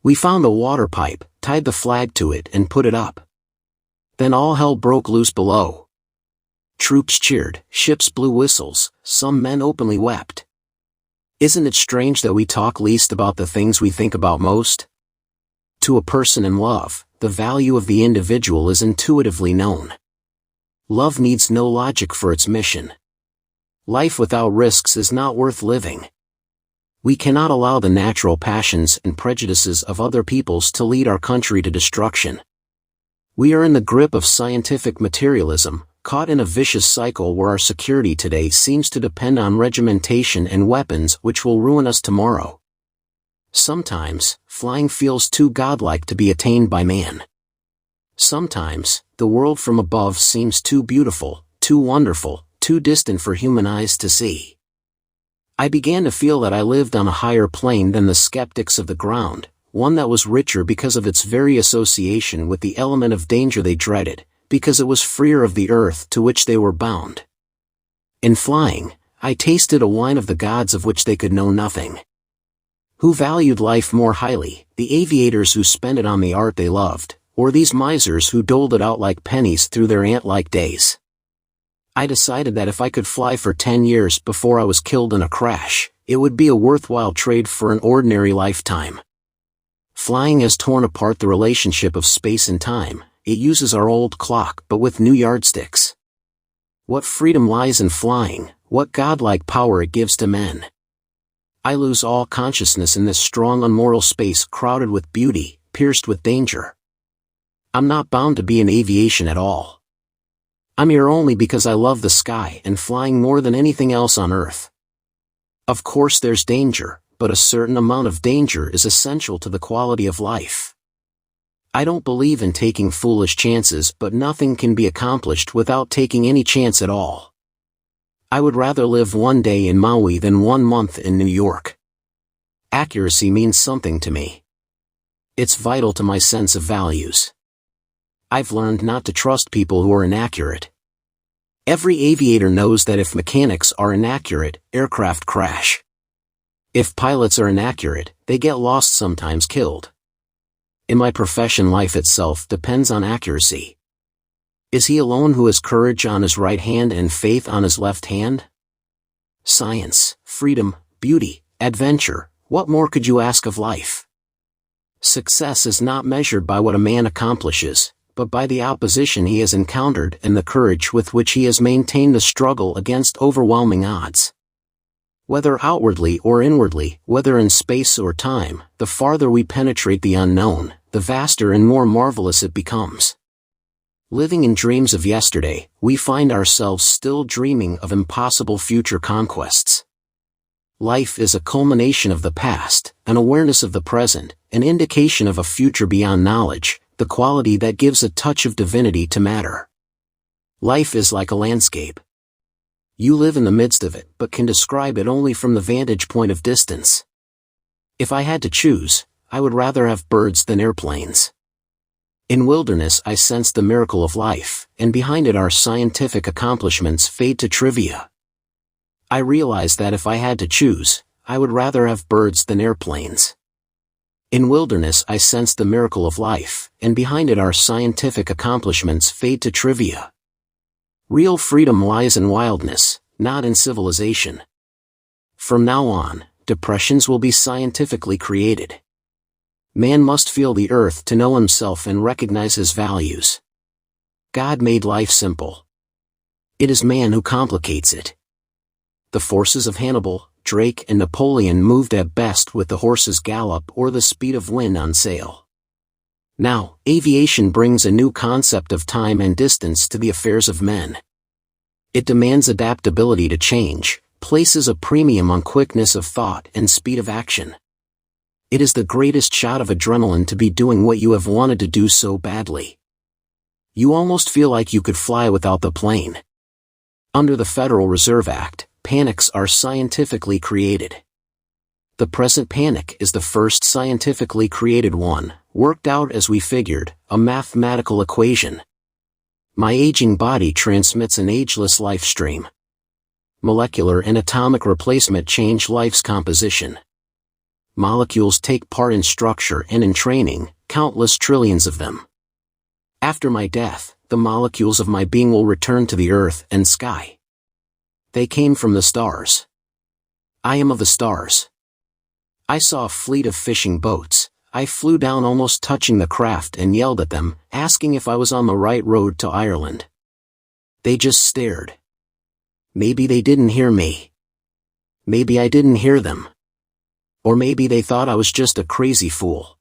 We found the water pipe, tied the flag to it and put it up. Then all hell broke loose below. Troops cheered, ships blew whistles, some men openly wept. Isn't it strange that we talk least about the things we think about most? To a person in love, the value of the individual is intuitively known. Love needs no logic for its mission. Life without risks is not worth living. We cannot allow the natural passions and prejudices of other peoples to lead our country to destruction. We are in the grip of scientific materialism, caught in a vicious cycle where our security today seems to depend on regimentation and weapons which will ruin us tomorrow. Sometimes, flying feels too godlike to be attained by man. Sometimes, the world from above seems too beautiful, too wonderful, too distant for human eyes to see. I began to feel that I lived on a higher plane than the skeptics of the ground, one that was richer because of its very association with the element of danger they dreaded, because it was freer of the earth to which they were bound. In flying, I tasted a wine of the gods of which they could know nothing. Who valued life more highly, the aviators who spent it on the art they loved, or these misers who doled it out like pennies through their ant-like days? I decided that if I could fly for 10 years before I was killed in a crash, it would be a worthwhile trade for an ordinary lifetime. Flying has torn apart the relationship of space and time. It uses our old clock but with new yardsticks. What freedom lies in flying, what godlike power it gives to men. I lose all consciousness in this strong unmoral space crowded with beauty, pierced with danger. I'm not bound to be in aviation at all. I'm here only because I love the sky and flying more than anything else on earth. Of course there's danger, but a certain amount of danger is essential to the quality of life. I don't believe in taking foolish chances, but nothing can be accomplished without taking any chance at all. I would rather live one day in Maui than 1 month in New York. Accuracy means something to me. It's vital to my sense of values. I've learned not to trust people who are inaccurate. Every aviator knows that if mechanics are inaccurate, aircraft crash. If pilots are inaccurate, they get lost, sometimes killed. In my profession, life itself depends on accuracy. Is he alone who has courage on his right hand and faith on his left hand? Science, freedom, beauty, adventure, what more could you ask of life? Success is not measured by what a man accomplishes, but by the opposition he has encountered and the courage with which he has maintained the struggle against overwhelming odds. Whether outwardly or inwardly, whether in space or time, the farther we penetrate the unknown, the vaster and more marvelous it becomes. Living in dreams of yesterday, we find ourselves still dreaming of impossible future conquests. Life is a culmination of the past, an awareness of the present, an indication of a future beyond knowledge, the quality that gives a touch of divinity to matter. Life is like a landscape. You live in the midst of it, but can describe it only from the vantage point of distance. If I had to choose, I would rather have birds than airplanes. In wilderness I sense the miracle of life, and behind it our scientific accomplishments fade to trivia. I realize that if I had to choose, I would rather have birds than airplanes. In wilderness I sense the miracle of life, and behind it our scientific accomplishments fade to trivia. Real freedom lies in wildness, not in civilization. From now on, depressions will be scientifically created. Man must feel the earth to know himself and recognize his values. God made life simple. It is man who complicates it. The forces of Hannibal, Drake and Napoleon moved at best with the horse's gallop or the speed of wind on sail. Now, aviation brings a new concept of time and distance to the affairs of men. It demands adaptability to change, places a premium on quickness of thought and speed of action. It is the greatest shot of adrenaline to be doing what you have wanted to do so badly. You almost feel like you could fly without the plane. Under the Federal Reserve Act, panics are scientifically created. The present panic is the first scientifically created one, worked out as we figured, a mathematical equation. My aging body transmits an ageless life stream. Molecular and atomic replacement change life's composition. Molecules take part in structure and in training, countless trillions of them. After my death, the molecules of my being will return to the earth and sky. They came from the stars. I am of the stars. I saw a fleet of fishing boats. I flew down almost touching the craft and yelled at them, asking if I was on the right road to Ireland. They just stared. Maybe they didn't hear me. Maybe I didn't hear them. Or maybe they thought I was just a crazy fool.